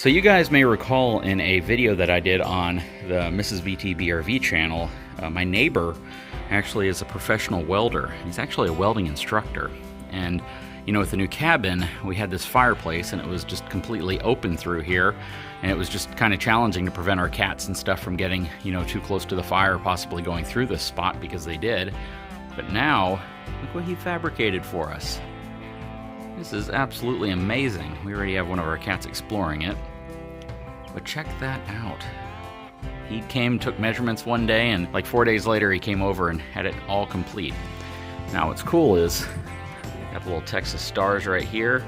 So you guys may recall in a video that I did on the Mrs. VT BRV channel, my neighbor actually is a professional welder. He's actually a welding instructor. And you know, with the new cabin, we had this fireplace and it was just completely open through here. And it was just kind of challenging to prevent our cats and stuff from getting, you know, too close to the fire, possibly going through this spot, because they did. But now, look what he fabricated for us. This is absolutely amazing. We already have one of our cats exploring it. But check that out. He came, took measurements one day, and like 4 days later he came over and had it all complete. Now what's cool is, got the little Texas stars right here.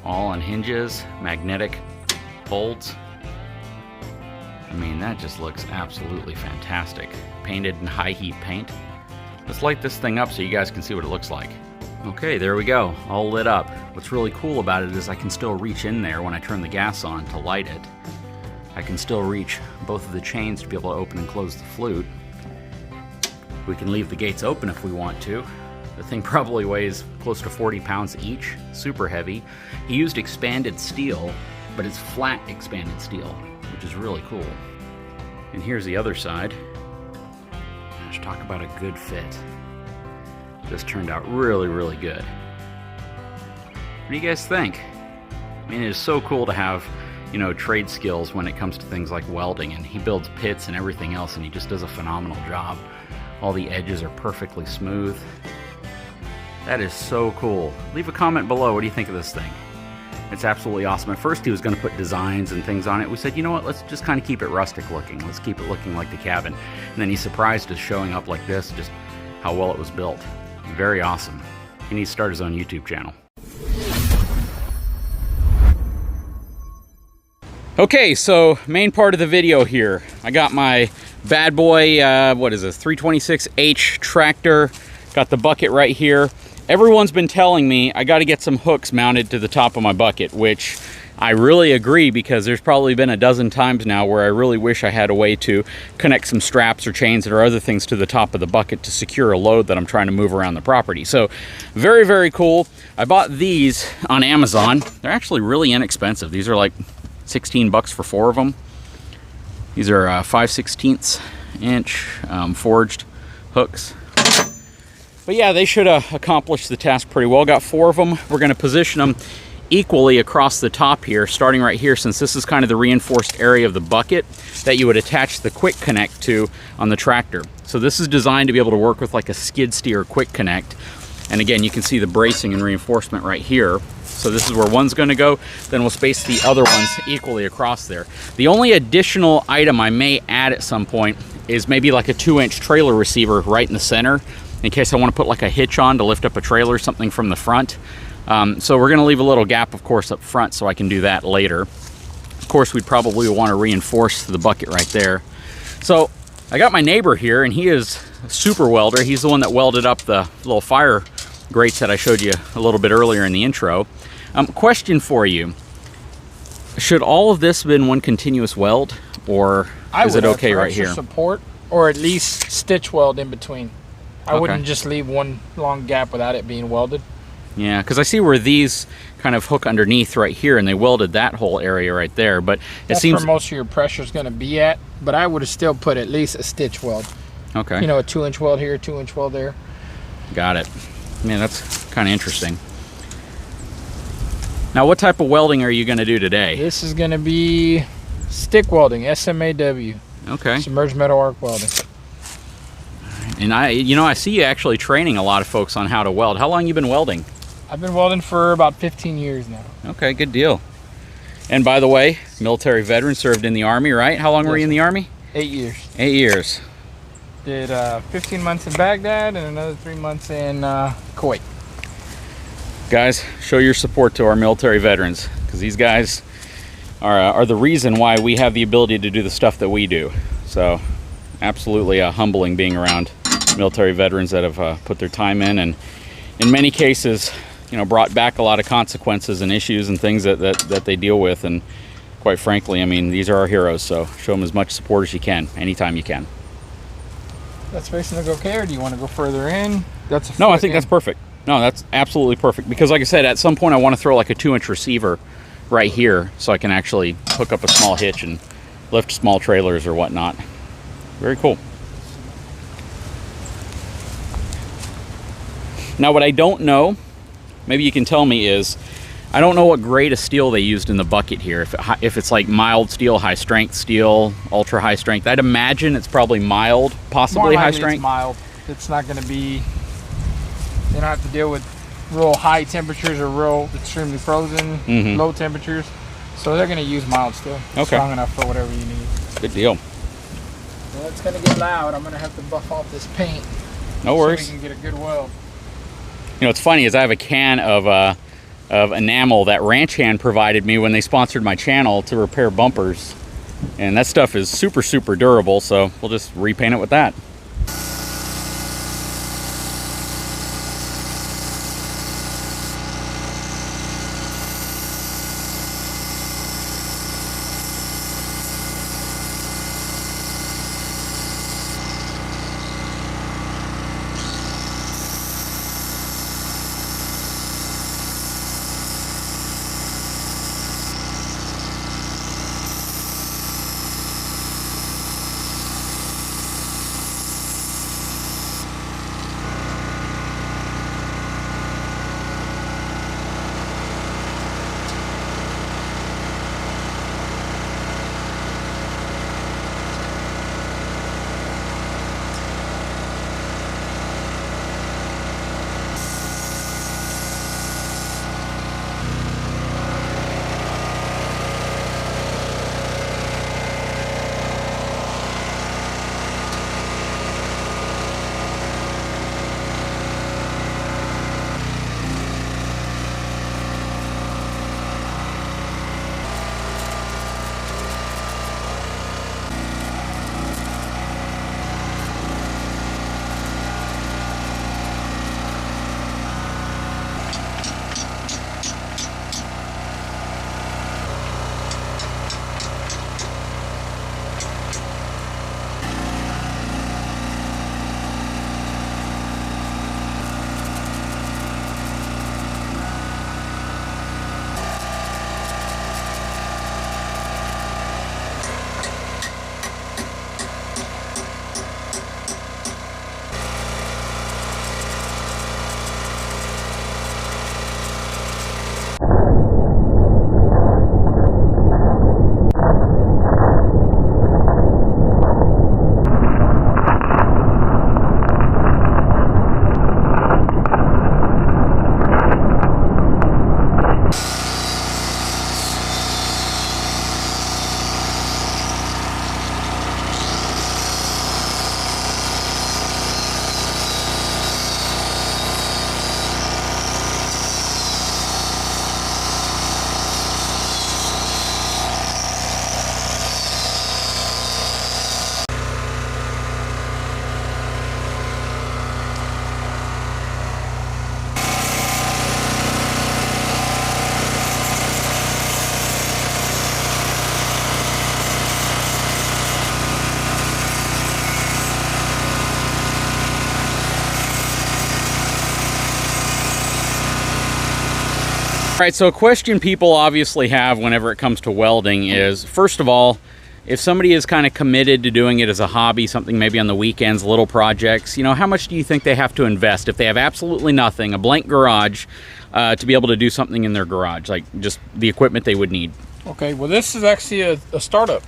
All on hinges, magnetic bolts. I mean, that just looks absolutely fantastic. Painted in high heat paint. Let's light this thing up so you guys can see what it looks like. Okay, there we go, all lit up. What's really cool about it is I can still reach in there when I turn the gas on to light it. I can still reach both of the chains to be able to open and close the flute. We can leave the gates open if we want to. The thing probably weighs close to 40 pounds each, super heavy. He used expanded steel, but it's flat expanded steel, which is really cool. And here's the other side. Let's talk about a good fit. This turned out really, really good. What do you guys think? I mean, it is so cool to have, you know, trade skills when it comes to things like welding, and he builds pits and everything else, and he just does a phenomenal job. All the edges are perfectly smooth. That is so cool. Leave a comment below. What do you think of this thing? It's absolutely awesome. At first he was going to put designs and things on it. We said, you know what, let's just kind of keep it rustic looking. Let's keep it looking like the cabin. And then he surprised us showing up like this, just how well it was built. Very awesome. He needs to start his own YouTube channel. Okay, so main part of the video here. I got my bad boy, what is this, 326H tractor. Got the bucket right here. Everyone's been telling me I got to get some hooks mounted to the top of my bucket, which I really agree, because there's probably been a dozen times now where I really wish I had a way to connect some straps or chains or other things to the top of the bucket to secure a load that I'm trying to move around the property. So very, very cool. I bought these on Amazon. They're actually really inexpensive. These are like 16 bucks for 4 of them. These are 5/16 inch forged hooks. But yeah, they should accomplish the task pretty well. Got 4 of them. We're going to position them equally across the top here, starting right here, since this is kind of the reinforced area of the bucket that you would attach the quick connect to on the tractor. So this is designed to be able to work with like a skid steer quick connect. And again, you can see the bracing and reinforcement right here. So this is where one's going to go. Then we'll space the other ones equally across there. The only additional item I may add at some point is maybe like a 2-inch trailer receiver right in the center, in case I want to put like a hitch on to lift up a trailer or something from the front. So we're going to leave a little gap, of course, up front, so I can do that later. Of course, we'd probably want to reinforce the bucket right there. So I got my neighbor here, and he is a super welder. He's the one that welded up the little fire grates that I showed you a little bit earlier in the intro. Question for you. Should all of this have been one continuous weld, or is it okay right here? Support, or at least stitch weld in between. I wouldn't just leave one long gap without it being welded. Yeah, because I see where these kind of hook underneath right here, and they welded that whole area right there. But it seems where most of your pressure is going to be at. But I would have still put at least a stitch weld. Okay. You know, a 2-inch weld here, 2-inch weld there. Got it. Man, that's kind of interesting. Now, what type of welding are you going to do today? This is going to be stick welding, SMAW. Okay. Submerged metal arc welding. And I see you actually training a lot of folks on how to weld. How long you been welding? I've been welding for about 15 years now. Okay, good deal. And by the way, military veteran, served in the Army, right? How long were you in the Army? 8 years. 8 years. Did 15 months in Baghdad and another 3 months in Kuwait. Guys, show your support to our military veterans, because these guys are the reason why we have the ability to do the stuff that we do. So absolutely humbling being around military veterans that have put their time in, and in many cases, you know, brought back a lot of consequences and issues and things that they deal with. And quite frankly, I mean, these are our heroes, so show them as much support as you can, anytime you can. That spacing look okay, or do you want to go further in? No, I think that's perfect. No, that's absolutely perfect, because like I said, at some point I want to throw like a 2-inch receiver right here, so I can actually hook up a small hitch and lift small trailers or whatnot. Very cool. Now what I don't know, maybe you can tell me, is I don't know what grade of steel they used in the bucket here. If it's like mild steel, high strength steel, ultra high strength. I'd imagine it's probably mild, possibly high strength. It's mild. It's not going to be, you don't have to deal with real high temperatures or real extremely frozen, low temperatures. So they're going to use mild steel. Okay. Strong enough for whatever you need. Good deal. Well, it's going to get loud. I'm going to have to buff off this paint. No worries. So we can get a good weld. You know, what's funny is I have a can of enamel that Ranch Hand provided me when they sponsored my channel to repair bumpers. And that stuff is super, super durable, so we'll just repaint it with that. All right, so a question people obviously have whenever it comes to welding is, first of all, if somebody is kind of committed to doing it as a hobby, something maybe on the weekends, little projects, you know, how much do you think they have to invest if they have absolutely nothing, a blank garage, to be able to do something in their garage, like just the equipment they would need? Okay, well, this is actually a startup.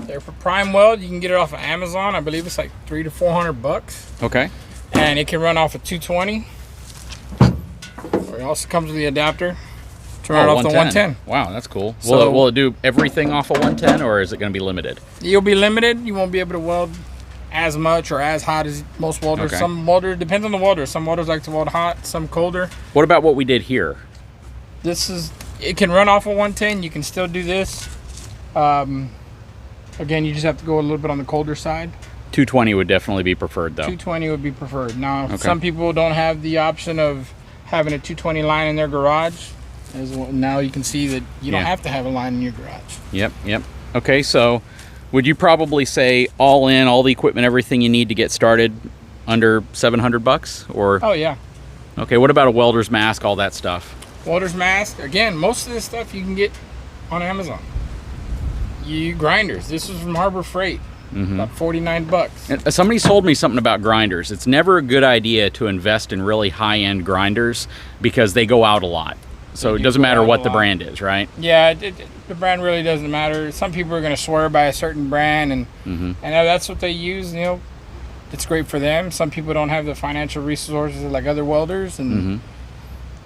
There for Prime Weld, you can get it off of Amazon. I believe it's like $300 to $400. Okay. And it can run off of 220. It also comes with the adapter to run off the 110. Wow, that's cool. So, will it do everything off of 110, or is it going to be limited? You'll be limited. You won't be able to weld as much or as hot as most welders. Okay. Some welders, depends on the welder. Some welders like to weld hot, some colder. What about what we did here? It can run off of 110. You can still do this. Again, you just have to go a little bit on the colder side. 220 would definitely be preferred, though. 220 would be preferred. Now, okay. Some people don't have the option of having a 220 line in their garage. Now you can see that you don't have to have a line in your garage. Yep. Okay, so would you probably say all in, all the equipment, everything you need to get started under $700, or? Oh yeah. Okay, what about a welder's mask, all that stuff? Welder's mask, again, most of this stuff you can get on Amazon. Grinders. This was from Harbor Freight. About 49 bucks. And somebody told me something about grinders. It's never a good idea to invest in really high-end grinders because they go out a lot. So it doesn't matter what the brand is, right? Yeah, the brand really doesn't matter. Some people are going to swear by a certain brand, and that's what they use. You know, it's great for them. Some people don't have the financial resources like other welders, and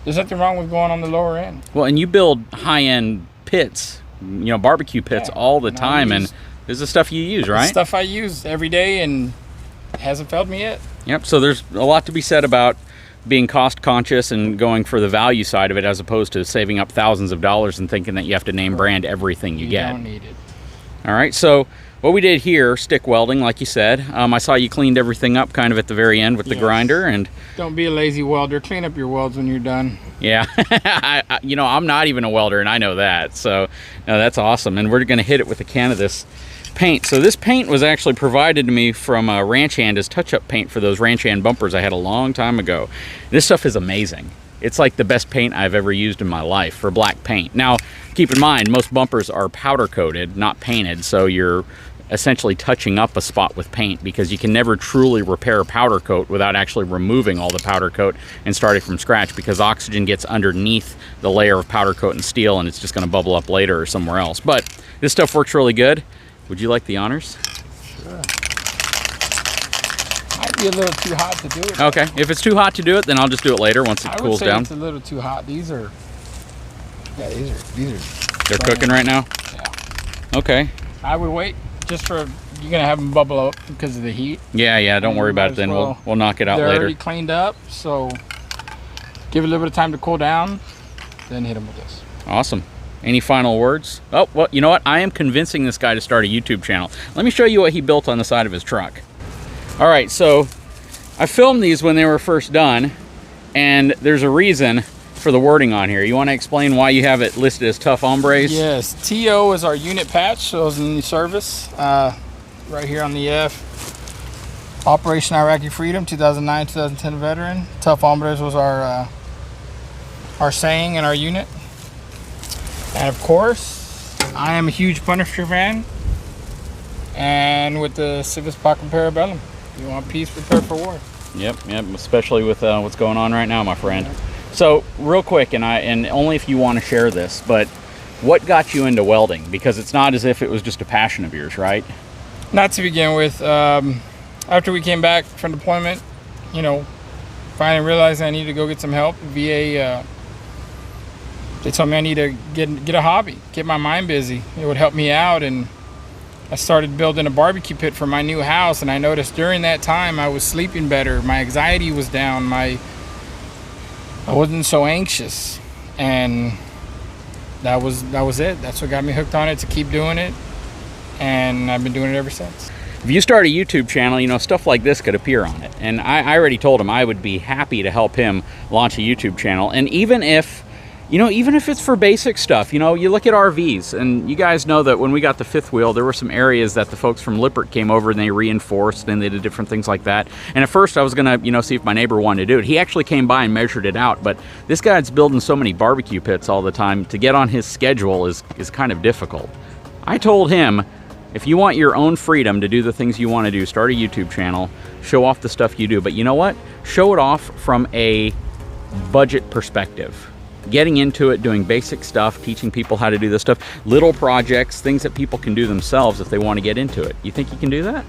there's nothing wrong with going on the lower end. Well, and you build high-end pits, you know, barbecue pits all the time, and this is the stuff you use, right? Stuff I use every day, and it hasn't failed me yet. Yep. So there's a lot to be said about being cost conscious and going for the value side of it, as opposed to saving up thousands of dollars and thinking that you have to name brand everything you get. You don't need it. All right, so what we did here, stick welding, like you said. I saw you cleaned everything up kind of at the very end with the grinder. And don't be a lazy welder. Clean up your welds when you're done. Yeah, you know, I'm not even a welder, and I know that. So no, that's awesome. And we're gonna hit it with a can of this paint. So this paint was actually provided to me from Ranch Hand as touch-up paint for those Ranch Hand bumpers I had a long time ago. This stuff is amazing. It's like the best paint I've ever used in my life for black paint. Now, keep in mind, most bumpers are powder coated, not painted, so you're essentially touching up a spot with paint, because you can never truly repair a powder coat without actually removing all the powder coat and starting from scratch, because oxygen gets underneath the layer of powder coat and steel, and it's just going to bubble up later or somewhere else. But this stuff works really good. Would you like the honors? Sure. Might be a little too hot to do it. Okay, if it's too hot to do it, then I'll just do it later once it cools down. It's a little too hot. These are. They're cooking right now? Yeah. Okay. I would wait just for, you're gonna have them bubble up because of the heat. Yeah, don't worry about it then. We'll knock it out later. They're already cleaned up, so give it a little bit of time to cool down, then hit them with this. Awesome. Any final words? Oh, well, you know what? I am convincing this guy to start a YouTube channel. Let me show you what he built on the side of his truck. All right, so I filmed these when they were first done, and there's a reason for the wording on here. You want to explain why you have it listed as Tough Hombres? Yes, TO is our unit patch, so it's in the service. Right here on the F. Operation Iraqi Freedom, 2009-2010 veteran. Tough Hombres was our saying in our unit. And of course, I am a huge Punisher fan. And with the Civis Pacem Parabellum, you want peace, prepare for war. Yep, especially with what's going on right now, my friend. So, real quick, and only if you want to share this, but what got you into welding? Because it's not as if it was just a passion of yours, right? Not to begin with. After we came back from deployment, you know, finally realized I needed to go get some help. VA, they told me I need to get a hobby, get my mind busy. It would help me out, and I started building a barbecue pit for my new house, and I noticed during that time I was sleeping better. My anxiety was down. I wasn't so anxious, and that was it. That's what got me hooked on it, to keep doing it, and I've been doing it ever since. If you start a YouTube channel, you know, stuff like this could appear on it. And I already told him I would be happy to help him launch a YouTube channel. And even if it's for basic stuff, you know, you look at RVs, and you guys know that when we got the fifth wheel, there were some areas that the folks from Lippert came over and they reinforced, and they did different things like that. And at first I was gonna, you know, see if my neighbor wanted to do it. He actually came by and measured it out, but this guy's building so many barbecue pits all the time, to get on his schedule is kind of difficult. I told him, if you want your own freedom to do the things you want to do, start a YouTube channel, show off the stuff you do. But you know what? Show it off from a budget perspective. Getting into it, doing basic stuff, teaching people how to do this stuff, little projects, things that people can do themselves if they want to get into it. You think you can do that?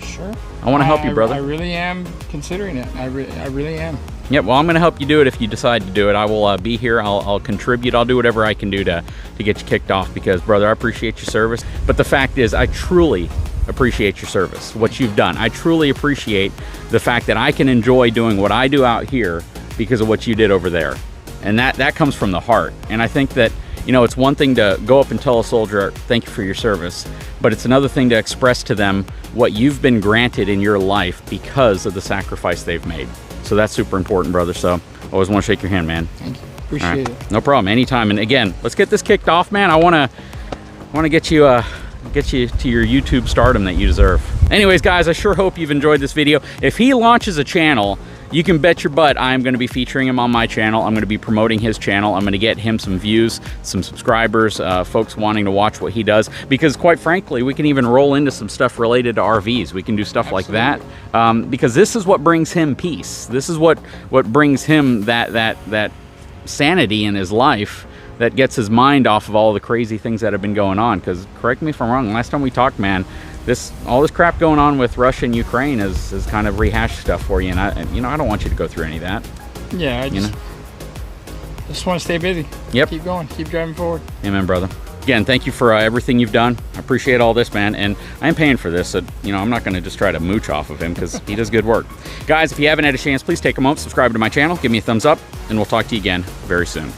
Sure. I want to help you, brother. I really am considering it. I really am. Yeah, well, I'm going to help you do it if you decide to do it. I will be here. I'll contribute. I'll do whatever I can do to get you kicked off, because, brother, I appreciate your service. But the fact is, I truly appreciate your service, what you've done. I truly appreciate the fact that I can enjoy doing what I do out here because of what you did over there. And that comes from the heart. And I think that, you know, it's one thing to go up and tell a soldier, thank you for your service, but it's another thing to express to them what you've been granted in your life because of the sacrifice they've made. So that's super important, brother. So always want to shake your hand, man. Thank you. Appreciate it. No problem. Anytime. And again, let's get this kicked off, man. I want to get you to your YouTube stardom that you deserve. Anyways, guys, I sure hope you've enjoyed this video. If he launches a channel, you can bet your butt I'm going to be featuring him on my channel. I'm going to be promoting his channel. I'm going to get him some views, some subscribers, folks wanting to watch what he does, because quite frankly, we can even roll into some stuff related to RVs. We can do stuff like that, because this is what brings him peace. This is what brings him that sanity in his life, that gets his mind off of all the crazy things that have been going on. Because correct me if I'm wrong, last time we talked, man, all this crap going on with Russia and Ukraine is kind of rehashed stuff for you, and I don't want you to go through any of that. Yeah, I just want to stay busy. Yep. Keep going. Keep driving forward. Amen, brother. Again, thank you for everything you've done. I appreciate all this, man, and I'm paying for this, so I'm not going to just try to mooch off of him, because he does good work. Guys, if you haven't had a chance, please take a moment, subscribe to my channel, give me a thumbs up, and we'll talk to you again very soon.